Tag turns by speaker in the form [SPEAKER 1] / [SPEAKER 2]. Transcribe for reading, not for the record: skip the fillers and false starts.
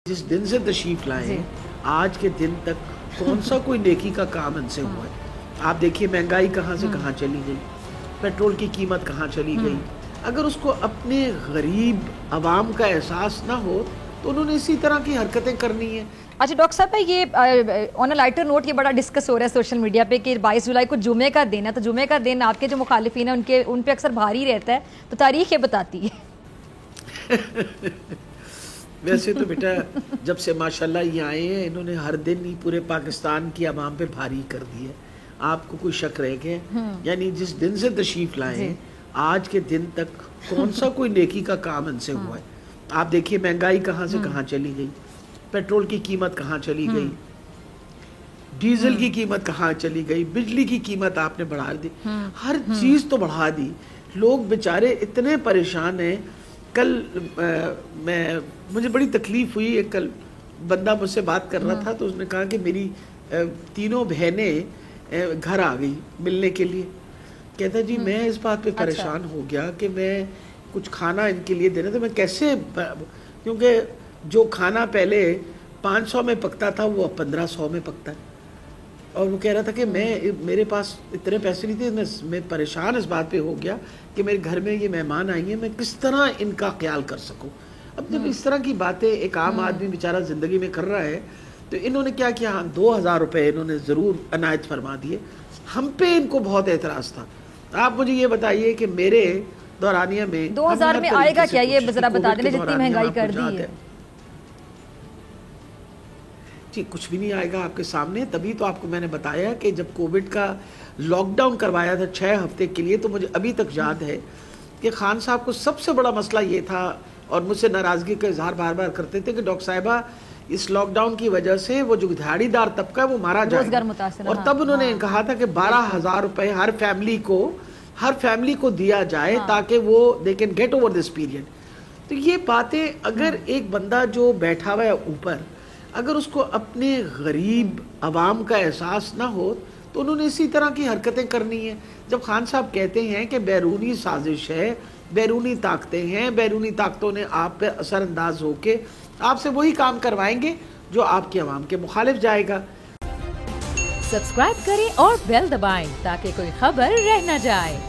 [SPEAKER 1] جس دن سے تشریف لائے ہیں آج کے دن تک کون سا کوئی نیکی کا کام ان سے ہوا ہے؟ آپ دیکھیے مہنگائی کہاں سے کہاں چلی گئی، پیٹرول کی قیمت کہاں چلی گئی۔ اگر اس کو اپنے غریب عوام کا احساس نہ ہو تو انہوں نے اسی طرح کی حرکتیں کرنی ہیں۔
[SPEAKER 2] اچھا ڈاکٹر صاحب یہ آن اے لائٹر نوٹ یہ بڑا ڈسکس ہو رہا ہے سوشل میڈیا پہ کہ 22 جولائی کو جمعے کا دن ہے، تو جمعے کا دن آپ کے جو مخالفین ہیں ان پہ اکثر بھاری رہتا ہے، تو تاریخ یہ بتاتی ہے۔
[SPEAKER 1] ویسے تو بیٹا جب سے ماشاءاللہ یہ آئے ہیں انہوں نے ہر دن ہی پورے پاکستان کی عوام پہ بھاری کر دی ہے۔ آپ کو کوئی شک رہ گیا؟ یعنی جس دن سے تشریف لائے ہیں آج کے دن تک کون سا کوئی نیکی کا کام ان سے ہوا ہے؟ آپ دیکھیے مہنگائی کہاں سے کہاں چلی گئی، پیٹرول کی قیمت کہاں چلی گئی، ڈیزل کی قیمت کہاں چلی گئی، بجلی کی قیمت آپ نے بڑھا دی، ہر چیز تو بڑھا دی۔ لوگ بیچارے اتنے پریشان ہیں۔ کل مجھے بڑی تکلیف ہوئی، ایک کل بندہ مجھ سے بات کر رہا تھا تو اس نے کہا کہ میری تینوں بہنیں گھر آ گئی ملنے کے لیے۔ کہتا جی میں اس بات پہ پریشان ہو گیا کہ میں کچھ کھانا ان کے لیے دینا تو میں کیسے، کیونکہ جو کھانا پہلے 500 میں پکتا تھا وہ اب 1500 میں پکتا ہے، اور وہ کہہ رہا تھا کہ میرے پاس اتنے پیسے نہیں تھے، میں پریشان اس بات پہ ہو گیا کہ میرے گھر میں یہ مہمان آئی ہیں، میں کس طرح ان کا خیال کر سکوں۔ اب جب اس طرح کی باتیں ایک عام آدمی بیچارہ زندگی میں کر رہا ہے تو انہوں نے کیا کیا، 2000 روپے انہوں نے ضرور عنایت فرما دیے۔ ہم پہ ان کو بہت اعتراض تھا۔ آپ مجھے یہ بتائیے کہ میرے دورانیہ میں
[SPEAKER 2] 2000 میں آئے گا کیا، یہ ذرا بتا دیں جتنی مہنگائی کر دی ہے۔
[SPEAKER 1] جی کچھ بھی نہیں آئے گا آپ کے سامنے، تبھی تو آپ کو میں نے بتایا کہ جب کووڈ کا لاک ڈاؤن کروایا تھا 6 ہفتے کے لیے، تو مجھے ابھی تک یاد ہے کہ خان صاحب کو سب سے بڑا مسئلہ یہ تھا اور مجھ سے ناراضگی کا اظہار بار بار کرتے تھے کہ ڈاکٹر صاحبہ اس لاک ڈاؤن کی وجہ سے وہ جو دہاڑی دار طبقہ ہے وہ مارا جائے گا، اور تب انہوں نے کہا تھا کہ 12,000 روپے ہر فیملی کو دیا جائے تاکہ وہ they can get over this period۔ تو یہ باتیں اگر ایک بندہ جو بیٹھا ہوا ہے اوپر، اگر اس کو اپنے غریب عوام کا احساس نہ ہو تو انہوں نے اسی طرح کی حرکتیں کرنی ہیں۔ جب خان صاحب کہتے ہیں کہ بیرونی سازش ہے، بیرونی طاقتیں ہیں، بیرونی طاقتوں نے آپ پہ اثر انداز ہو کے آپ سے وہی کام کروائیں گے جو آپ کی عوام کے مخالف جائے گا۔
[SPEAKER 3] سبسکرائب کریں اور بیل دبائیں تاکہ کوئی خبر رہ نہ جائے۔